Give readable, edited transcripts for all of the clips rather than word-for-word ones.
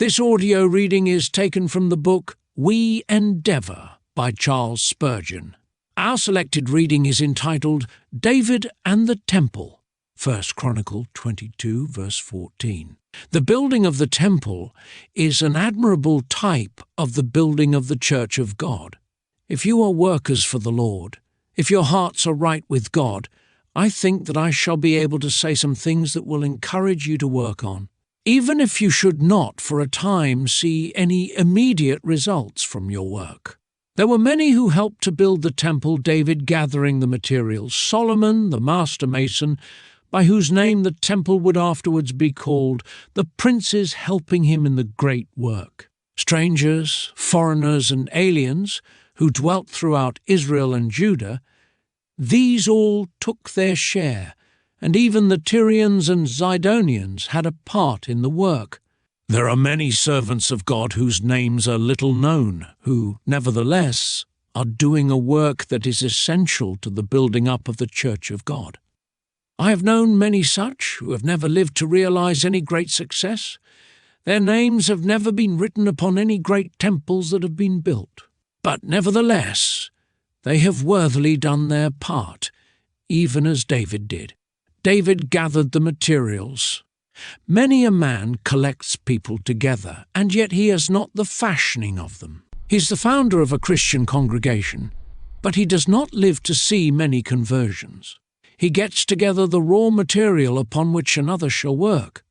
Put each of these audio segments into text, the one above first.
This audio reading is taken from the book We Endeavour by Charles Spurgeon. Our selected reading is entitled David and the Temple, 1 Chronicle 22, verse 14. The building of the temple is an admirable type of the building of the church of God. If you are workers for the Lord, if your hearts are right with God, I think that I shall be able to say some things that will encourage you to work on, even if you should not for a time see any immediate results from your work. There were many who helped to build the temple, David gathering the materials, Solomon, the master mason, by whose name the temple would afterwards be called, the princes helping him in the great work. Strangers, foreigners, and aliens who dwelt throughout Israel and Judah, these all took their share, and even the Tyrians and Zidonians had a part in the work. There are many servants of God whose names are little known, who, nevertheless, are doing a work that is essential to the building up of the church of God. I have known many such who have never lived to realize any great success. Their names have never been written upon any great temples that have been built. But nevertheless, they have worthily done their part, even as David did. David gathered the materials. Many a man collects people together, and yet he has not the fashioning of them. He is the founder of a Christian congregation, but he does not live to see many conversions. He gets together the raw material upon which another shall work.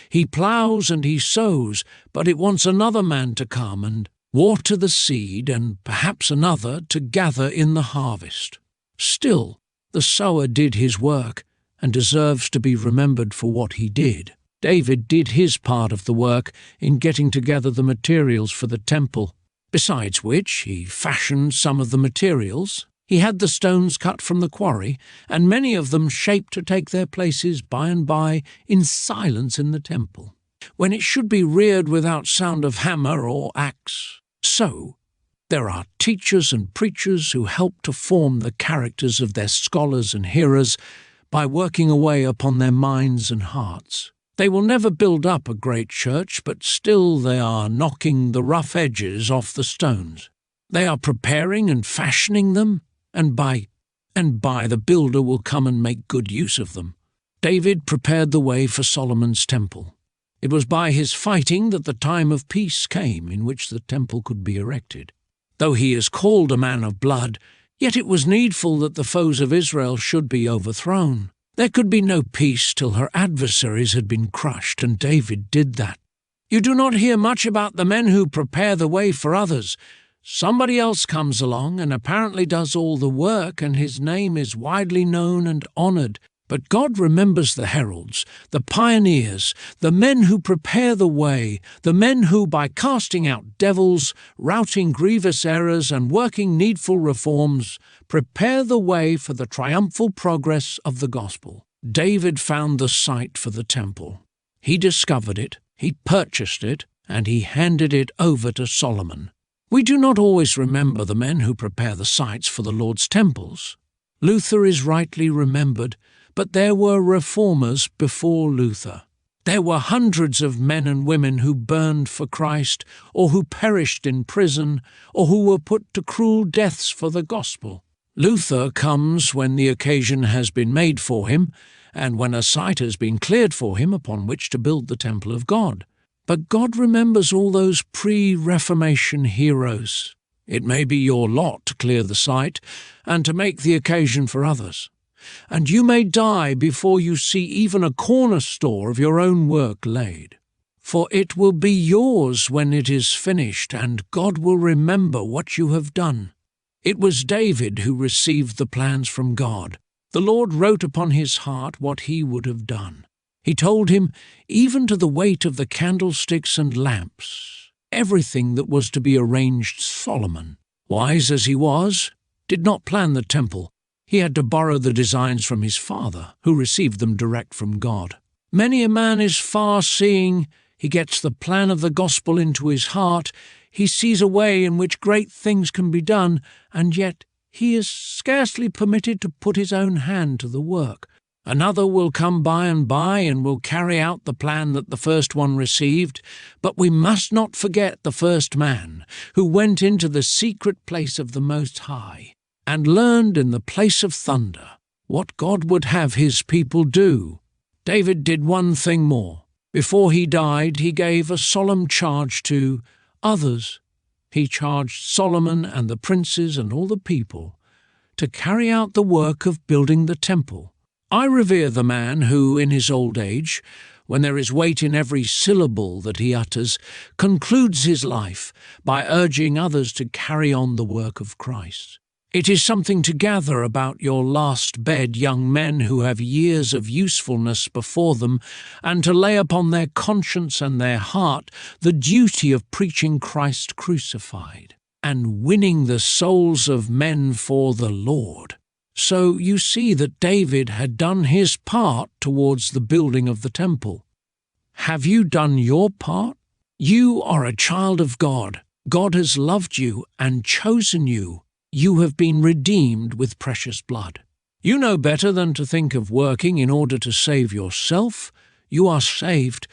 He ploughs and he sows, but it wants another man to come and water the seed, and perhaps another to gather in the harvest. Still, the sower did his work, and deserves to be remembered for what he did. David did his part of the work in getting together the materials for the temple, besides which he fashioned some of the materials. He had the stones cut from the quarry, and many of them shaped to take their places by and by in silence in the temple, when it should be reared without sound of hammer or axe. So, there are teachers and preachers who help to form the characters of their scholars and hearers by working away upon their minds and hearts. They will never build up a great church, but still they are knocking the rough edges off the stones. They are preparing and fashioning them, and by the builder will come and make good use of them. David prepared the way for Solomon's temple. It was by his fighting that the time of peace came in which the temple could be erected. Though he is called a man of blood, yet it was needful that the foes of Israel should be overthrown. There could be no peace till her adversaries had been crushed, and David did that. You do not hear much about the men who prepare the way for others. Somebody else comes along and apparently does all the work, and his name is widely known and honored. But God remembers the heralds, the pioneers, the men who prepare the way, the men who, by casting out devils, routing grievous errors, and working needful reforms, prepare the way for the triumphal progress of the gospel. David found the site for the temple. He discovered it, he purchased it, and he handed it over to Solomon. We do not always remember the men who prepare the sites for the Lord's temples. Luther is rightly remembered, but there were reformers before Luther. There were hundreds of men and women who burned for Christ, or who perished in prison, or who were put to cruel deaths for the gospel. Luther comes when the occasion has been made for him, and when a site has been cleared for him upon which to build the temple of God. But God remembers all those pre-Reformation heroes. It may be your lot to clear the site, and to make the occasion for others. And you may die before you see even a corner store of your own work laid. For it will be yours when it is finished, and God will remember what you have done. It was David who received the plans from God. The Lord wrote upon his heart what he would have done. He told him, even to the weight of the candlesticks and lamps, everything that was to be arranged. Solomon, wise as he was, did not plan the temple. He had to borrow the designs from his father, who received them direct from God. Many a man is far-seeing. He gets the plan of the gospel into his heart. He sees a way in which great things can be done, and yet he is scarcely permitted to put his own hand to the work. Another will come by and by and will carry out the plan that the first one received, but we must not forget the first man, who went into the secret place of the Most High, and learned in the place of thunder what God would have his people do. David did one thing more. Before he died, he gave a solemn charge to others. He charged Solomon and the princes and all the people to carry out the work of building the temple. I revere the man who, in his old age, when there is weight in every syllable that he utters, concludes his life by urging others to carry on the work of Christ. It is something to gather about your last bed young men who have years of usefulness before them, and to lay upon their conscience and their heart the duty of preaching Christ crucified, and winning the souls of men for the Lord. So you see that David had done his part towards the building of the temple. Have you done your part? You are a child of God. God has loved you and chosen you. You have been redeemed with precious blood. You know better than to think of working in order to save yourself. You are saved,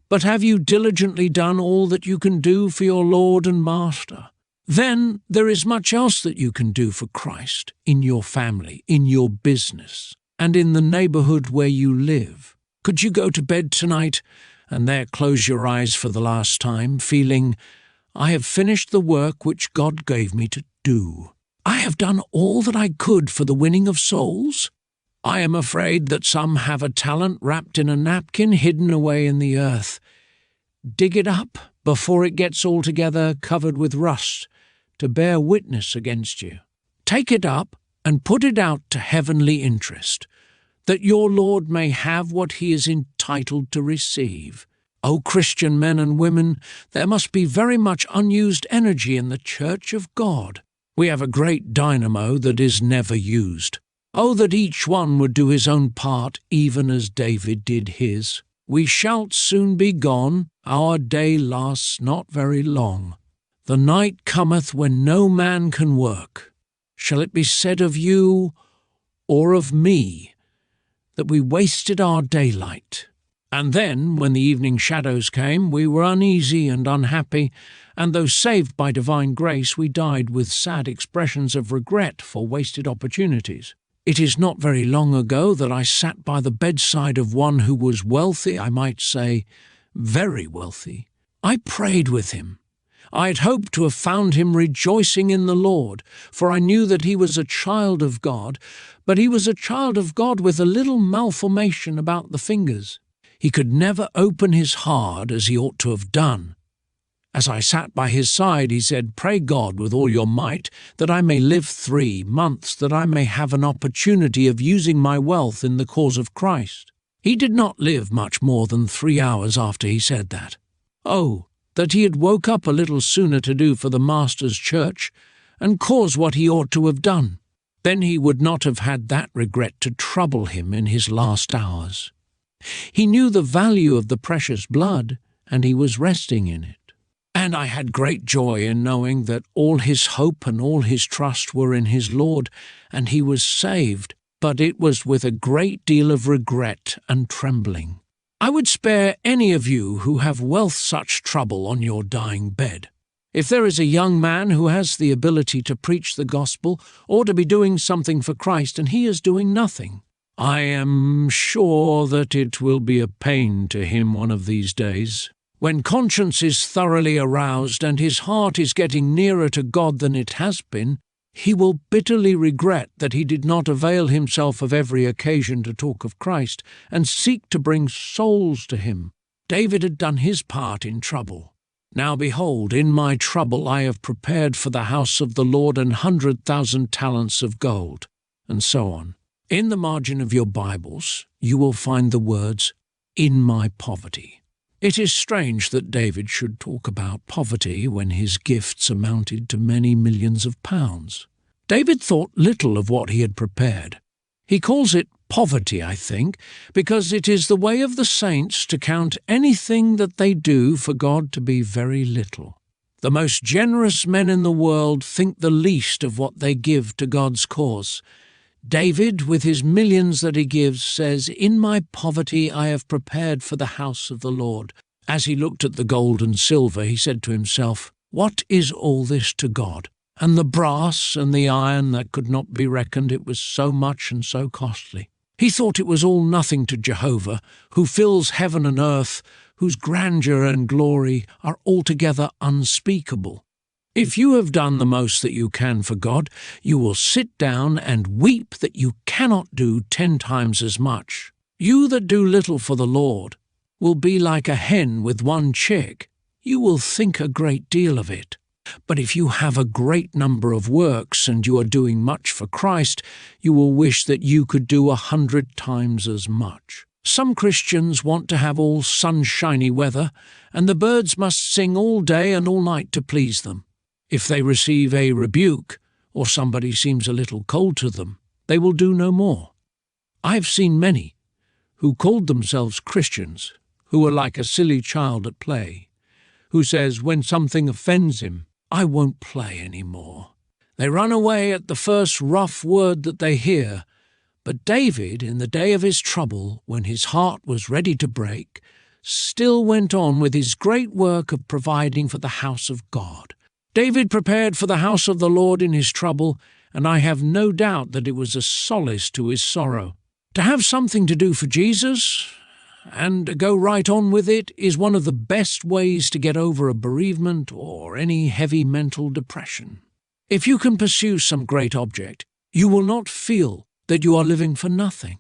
but have you diligently done all that you can do for your Lord and Master? Then there is much else that you can do for Christ in your family, in your business, and in the neighborhood where you live. Could you go to bed tonight and there close your eyes for the last time, feeling, I have finished the work which God gave me to do. I have done all that I could for the winning of souls? I am afraid that some have a talent wrapped in a napkin hidden away in the earth. Dig it up before it gets altogether covered with rust, to bear witness against you. Take it up and put it out to heavenly interest, that your Lord may have what he is entitled to receive. O Christian men and women, there must be very much unused energy in the Church of God. We have a great dynamo that is never used. Oh, that each one would do his own part, even as David did his. We shall soon be gone, our day lasts not very long. The night cometh when no man can work. Shall it be said of you or of me that we wasted our daylight? And then, when the evening shadows came, we were uneasy and unhappy, and though saved by divine grace, we died with sad expressions of regret for wasted opportunities. It is not very long ago that I sat by the bedside of one who was wealthy, I might say, very wealthy. I prayed with him. I had hoped to have found him rejoicing in the Lord, for I knew that he was a child of God, but he was a child of God with a little malformation about the fingers. He could never open his heart as he ought to have done. As I sat by his side, he said, Pray God with all your might that I may live 3 months, that I may have an opportunity of using my wealth in the cause of Christ. He did not live much more than 3 hours after he said that. Oh, that he had woke up a little sooner to do for the Master's church, and cause what he ought to have done. Then he would not have had that regret to trouble him in his last hours. He knew the value of the precious blood, and he was resting in it. And I had great joy in knowing that all his hope and all his trust were in his Lord, and he was saved, but it was with a great deal of regret and trembling. I would spare any of you who have wealth such trouble on your dying bed. If there is a young man who has the ability to preach the gospel or to be doing something for Christ and he is doing nothing, I am sure that it will be a pain to him one of these days. When conscience is thoroughly aroused and his heart is getting nearer to God than it has been, he will bitterly regret that he did not avail himself of every occasion to talk of Christ and seek to bring souls to him. David had done his part in trouble. Now behold, in my trouble I have prepared for the house of the Lord 100,000 talents of gold, and so on. In the margin of your Bibles, you will find the words, in my poverty. It is strange that David should talk about poverty when his gifts amounted to many millions of pounds. David thought little of what he had prepared. He calls it poverty, I think, because it is the way of the saints to count anything that they do for God to be very little. The most generous men in the world think the least of what they give to God's cause. David, with his millions that he gives, says, "In my poverty I have prepared for the house of the Lord." As he looked at the gold and silver, he said to himself, "What is all this to God? And the brass and the iron that could not be reckoned, it was so much and so costly." He thought it was all nothing to Jehovah, who fills heaven and earth, whose grandeur and glory are altogether unspeakable. If you have done the most that you can for God, you will sit down and weep that you cannot do 10 times as much. You that do little for the Lord will be like a hen with one chick. You will think a great deal of it. But if you have a great number of works and you are doing much for Christ, you will wish that you could do 100 times as much. Some Christians want to have all sunshiny weather, and the birds must sing all day and all night to please them. If they receive a rebuke, or somebody seems a little cold to them, they will do no more. I have seen many who called themselves Christians, who were like a silly child at play, who says when something offends him, "I won't play any more." They run away at the first rough word that they hear. But David, in the day of his trouble, when his heart was ready to break, still went on with his great work of providing for the house of God. David prepared for the house of the Lord in his trouble, and I have no doubt that it was a solace to his sorrow. To have something to do for Jesus and go right on with it is one of the best ways to get over a bereavement or any heavy mental depression. If you can pursue some great object, you will not feel that you are living for nothing.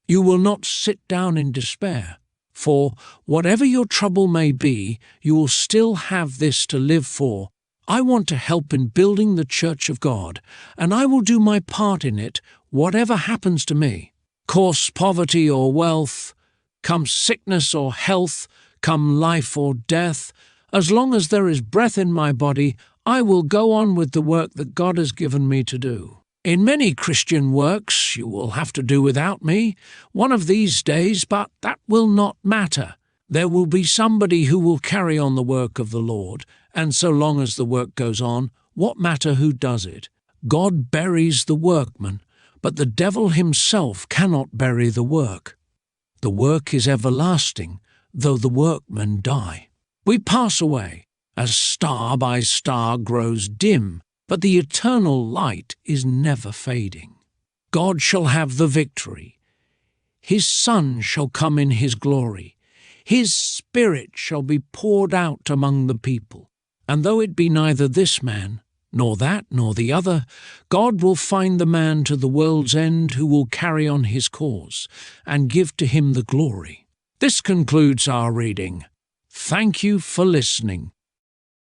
You will not sit down in despair, for whatever your trouble may be, you will still have this to live for. I want to help in building the church of God, and I will do my part in it, whatever happens to me. Course poverty or wealth, come sickness or health, come life or death, as long as there is breath in my body, I will go on with the work that God has given me to do. In many Christian works you will have to do without me one of these days, but that will not matter. There will be somebody who will carry on the work of the Lord, and so long as the work goes on, what matter who does it? God buries the workman, but the devil himself cannot bury the work. The work is everlasting, though the workmen die. We pass away, as star by star grows dim, but the eternal light is never fading. God shall have the victory. His Son shall come in his glory. His Spirit shall be poured out among the people. And though it be neither this man, nor that, nor the other, God will find the man to the world's end who will carry on his cause, and give to him the glory. This concludes our reading. Thank you for listening.